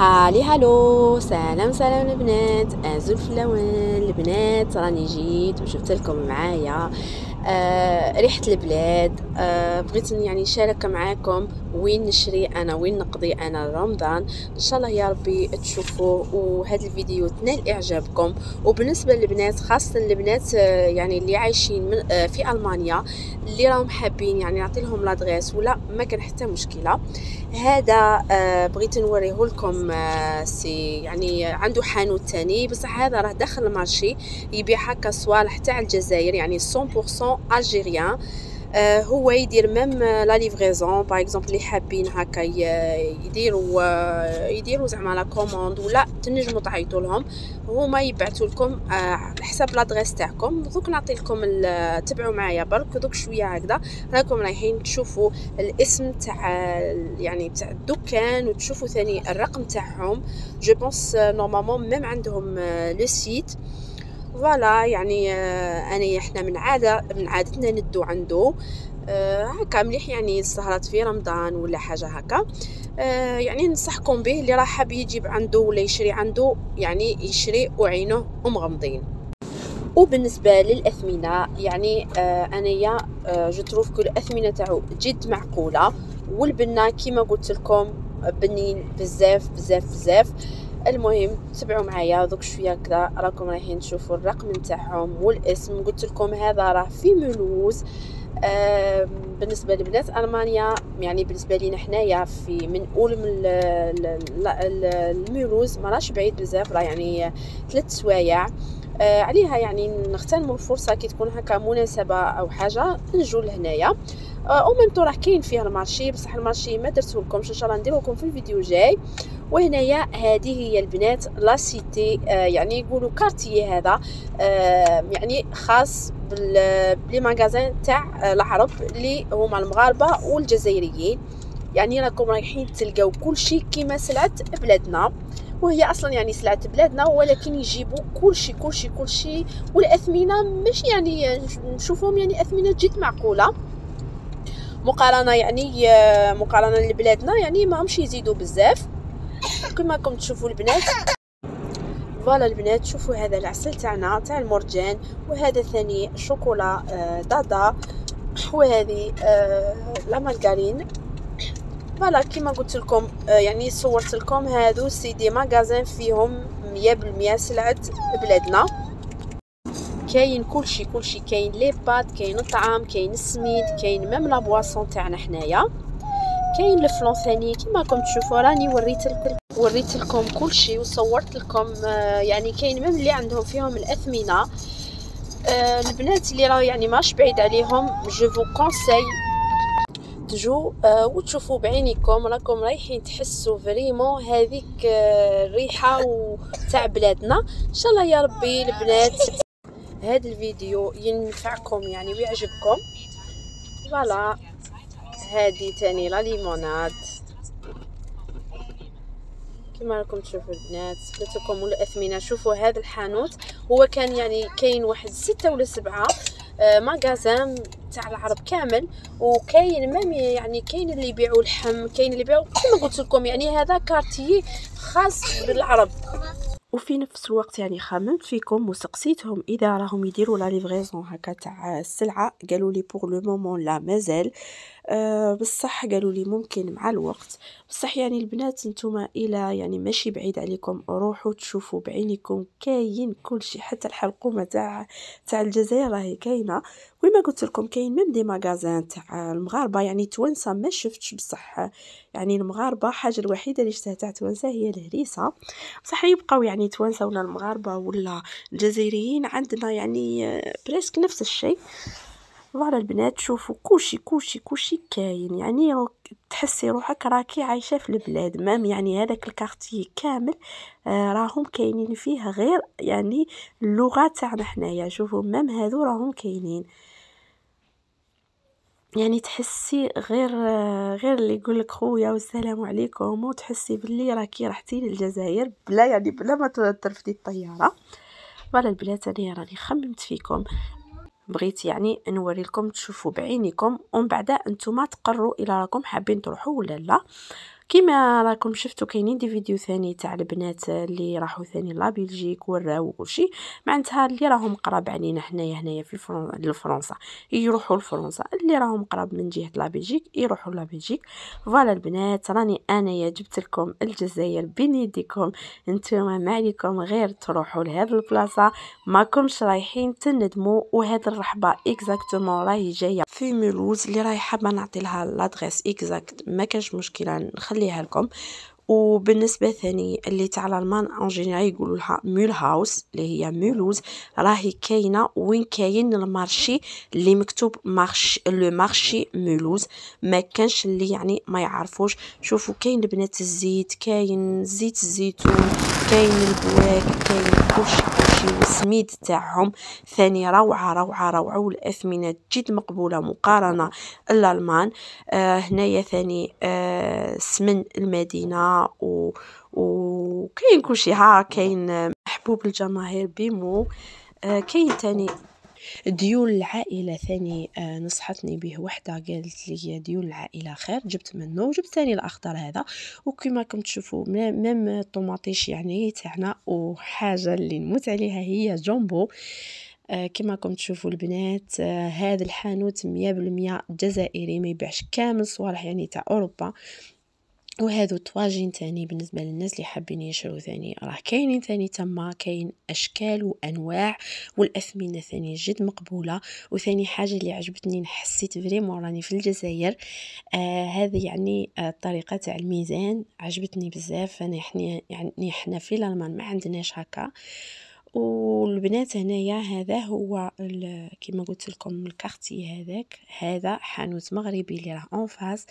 هالو سلام سلام البنات، ازول في اللون البنات. راني جيت وجبت لكم معايا ريحة البلاد. بغيت يعني نشارك معاكم وين نشري انا، وين نقضي انا رمضان. ان شاء الله يا ربي تشوفوه وهذا الفيديو تنال اعجابكم. وبالنسبه للبنات، خاصه البنات يعني اللي عايشين من في المانيا، اللي راهم حابين يعني نعطي لهم لادغيس ولا ما كان حتى مشكله. هذا بغيت نوريه لكم. سي يعني عنده حانوت تاني، بصح هذا راه داخل المارشي يبيع هكا صوالح تاع الجزائر، يعني 100% الجيريان. هو يدير ميم لا ليفريزون. باغ اكزومبل اللي حابين هكا يديروا زعما لا كوموند ولا تنجموا تعيطوا لهم، هما يبعثوا لكم على حساب لادريس تاعكم. دوك نعطي لكم تبعوا معايا برك دوك شويه هكذا. راكم رايحين تشوفوا الاسم تاع يعني تاع الدكان، وتشوفوا ثاني الرقم تاعهم. جو بونس نورمالمون ميم عندهم لو سيت. فوالا يعني احنا من عادتنا ندو عنده هكا مليح، يعني السهرات في رمضان ولا حاجه هكا. يعني ننصحكم به، اللي راه حاب يجيب عنده ولا يشري عنده يعني يشري وعينه ومغمضين. وبالنسبه للاثمنه يعني انايا جو تروف كو الاثمنه تاعو جد معقوله، والبنه كيما قلت لكم بنين بزاف بزاف بزاف. المهم تبعوا معايا دوك شويه كذا. راكم رايحين تشوفوا الرقم نتاعهم والاسم. قلت لكم هذا راه في مولوز. بالنسبه لبنات المانيا يعني بالنسبه لينا حنايا في من اول من المولوز ما راش بعيد بزاف، راه يعني 3 سوايع. عليها يعني نغتنموا الفرصه كي تكون هكا مناسبه او حاجه نجو لهنايا. او ميم طو راه كاين فيه المارشي، بصح المارشي ما درته لكمش، ان شاء الله نديرو لكم في الفيديو جاي. وهنايا هذه هي البنات لا سيتي، يعني يقولوا كارتيي هذا يعني خاص بلي ماغازان تاع العرب اللي هما المغاربه والجزائريين. يعني راكم رايحين تلقاو كل شيء كيما سلعه بلادنا، وهي اصلا يعني سلعه بلادنا، ولكن يجيبوا كل شيء كل شيء كل شيء. والاثمنه مش يعني نشوفهم يعني اثمنه جد معقوله مقارنه يعني مقارنه لبلادنا، يعني ما همش يزيدوا بزاف كما راكم تشوفوا البنات. فوالا البنات شوفوا هذا العسل تاعنا تاع المرجان، وهذا ثاني شوكولا دادا، وهذه لا مارغرين. فوالا كيما قلت لكم يعني صورت لكم هادو سي دي ماغازان فيهم 100% سلعه بلادنا. كاين كلشي كلشي، كاين لي بات، كاين الطعام، كاين السميد، كاين ميم لا بواسون تاعنا حنايا، كاين الفلون ثاني كيما راكم تشوفوا. راني وريت لكم كل شيء وصورت لكم. يعني كاين ميم اللي عندهم فيهم الاثمنه. البنات اللي راه يعني ماش بعيد عليهم، جو فو كونساي تجو وتشوفوا بعينيكم. راكم رايحين تحسوا فريمون هذيك الريحه تاع بلادنا. ان شاء الله يا ربي البنات هذا الفيديو ينفعكم يعني ويعجبكم. فوالا هذه تاني لا ليموناد كما راكم تشوفوا البنات. قلت لكم والاثمنه شوفوا هذا الحانوت هو كان يعني كاين واحد 6 ولا 7 ماغازان تاع العرب كامل. وكاين مام يعني كاين اللي يبيعوا اللحم، كاين اللي يبيعوا كما قلت لكم يعني هذا كارتي خاص بالعرب. وفي نفس الوقت يعني خممت فيكم وسقسيتهم اذا راهم يديروا لا ليفريزون هكا تاع السلعه. قالوا لي بور لو مومون لا مازال، بصح قالوا لي ممكن مع الوقت. بصح يعني البنات نتوما الى يعني ماشي بعيد عليكم روحوا تشوفوا بعينكم. كاين كل شيء، حتى الحلقومه تاع الجزائر راهي كاينه. وما قلت لكم كاين ميم دي ماغازان تاع المغاربه، يعني توانسه ما شفتش. بصح يعني المغاربه حاجه الوحيده اللي شفتها تاع توانسه هي الهريسه. بصح يبقاو يعني توانسه ولا المغاربه ولا الجزائريين عندنا يعني بريسك نفس الشيء. فوالا البنات شوفوا كلشي كلشي كلشي كاين، يعني تحسي روحك راكي عايشه في البلاد. مام يعني هذاك الكارتي كامل راهم كاينين فيه غير يعني اللغه تاعنا حنايا. شوفوا مام هذو راهم كاينين، يعني تحسي غير اللي يقول لك خويا والسلام عليكم، وتحسي باللي راكي رحتي للجزائر بلا يعني بلا ما ترفدي الطياره. فوالا البنات انا راني خممت فيكم، بغيت يعني نوري لكم تشوفوا بعينكم، ومن بعد انتم تقرروا الى راكم حابين تروحوا ولا لا. كيما راكم شفتوا كاينين دي فيديو ثاني تاع البنات اللي راحوا ثاني لا بلجيك وراو وكلشي، معناتها اللي راهم قراب علينا هنايا في لفرنسا يروحوا لفرنسا، اللي راهم قراب من جهه لا بلجيك يروحوا لا بلجيك. فوالا البنات راني انايا جبت لكم الجزائر بين يديكم، نتوما ما عليكم غير تروحوا لهاد البلاصه، ماكمش رايحين تندموا. وهاد الرحبه اكزاكتومون راهي جايه في مولوز، اللي راهي حابه نعطي لها لادريس اكزاكت ما كاش مشكله نخليها لكم. وبالنسبه ثاني اللي تاع الالمان اون جينيرال يقولوا لها مول هاوس اللي هي مولوز، راهي كاينه وين كاين المارشي اللي مكتوب لو مارشي مولوز، ما كانش اللي يعني ما يعرفوش. شوفوا كاين البنات الزيت، كاين زيت الزيتون، كاين البواك، كاين كلشي والسميد تاعهم ثاني روعه روعه روعه، والاثمنه جد مقبوله مقارنه الالمان. هنايا ثاني سمن المدينه وكاين كلشي، ها كاين محبوب الجماهير بيمو. كاين ثاني ديول العائله ثاني نصحتني به وحده قالت لي ديول العائله خير، جبت منه وجبت ثاني الاخضر هذا. وكما راكم تشوفوا ميم الطوماطيش يعني تاعنا، وحاجه اللي نموت عليها هي جامبو. كما راكم تشوفوا البنات هذا الحانوت 100% جزائري، ما يبيعش كامل صوالح يعني تاع اوروبا. وهذو طواجين تاني بالنسبه للناس اللي حابين يشرو ثاني راه كاينين ثاني تما، كاين اشكال وانواع، والاثمنه ثاني جد مقبوله. وثاني حاجه اللي عجبتني حسيت فريمون راني في الجزائر، هذه يعني الطريقه تاع الميزان عجبتني بزاف. انا يعني احنا في الالمان ما عندناش هكا. والبنات هنايا هذا هو كما قلت لكم الكارتي هذاك، هذا حانوت مغربي اللي راه اون فاس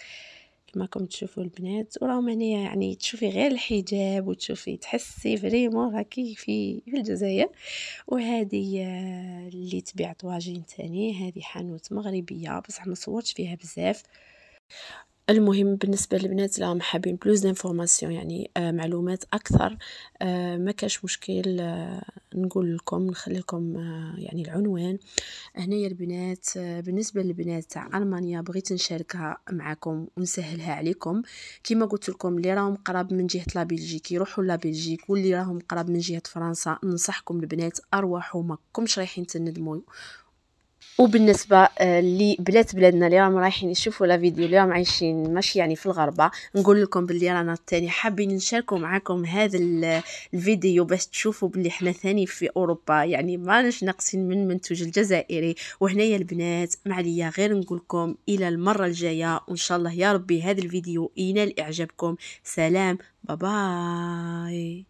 كما راكم تشوفوا البنات. وراهم هنايا يعني تشوفي غير الحجاب وتشوفي تحسي فريمون راكي في الجزائر. وهذه اللي تبيع طواجين تاني، هذه حانوت مغربيه بصح ما صورتش فيها بزاف. المهم بالنسبه للبنات اللي راهم حابين بلوز انفورماسيون يعني معلومات اكثر، ما كاش مشكل، نقول لكم نخلي لكم يعني العنوان هنايا البنات. بالنسبه للبنات تاع المانيا بغيت نشاركها معكم ونسهلها عليكم. كما قلت لكم اللي راهم قراب من جهه لا بلجيك يروحوا لا بلجيك، واللي راهم قراب من جهه فرنسا ننصحكم البنات ارواحوا ماكمش رايحين تندموا. وبالنسبه بلادنا اللي راهم رايحين يشوفوا لا فيديو اللي راهم عايشين ماشي يعني في الغربه، نقول لكم باللي رانا الثاني حابين نشاركوا معكم هذا الفيديو باش تشوفوا باللي احنا ثاني في اوروبا، يعني ما نش ناقصين من المنتوج الجزائري. وهنايا البنات معليا غير نقول لكم الى المره الجايه، وان شاء الله يا ربي هذا الفيديو ينال اعجابكم. سلام، باي.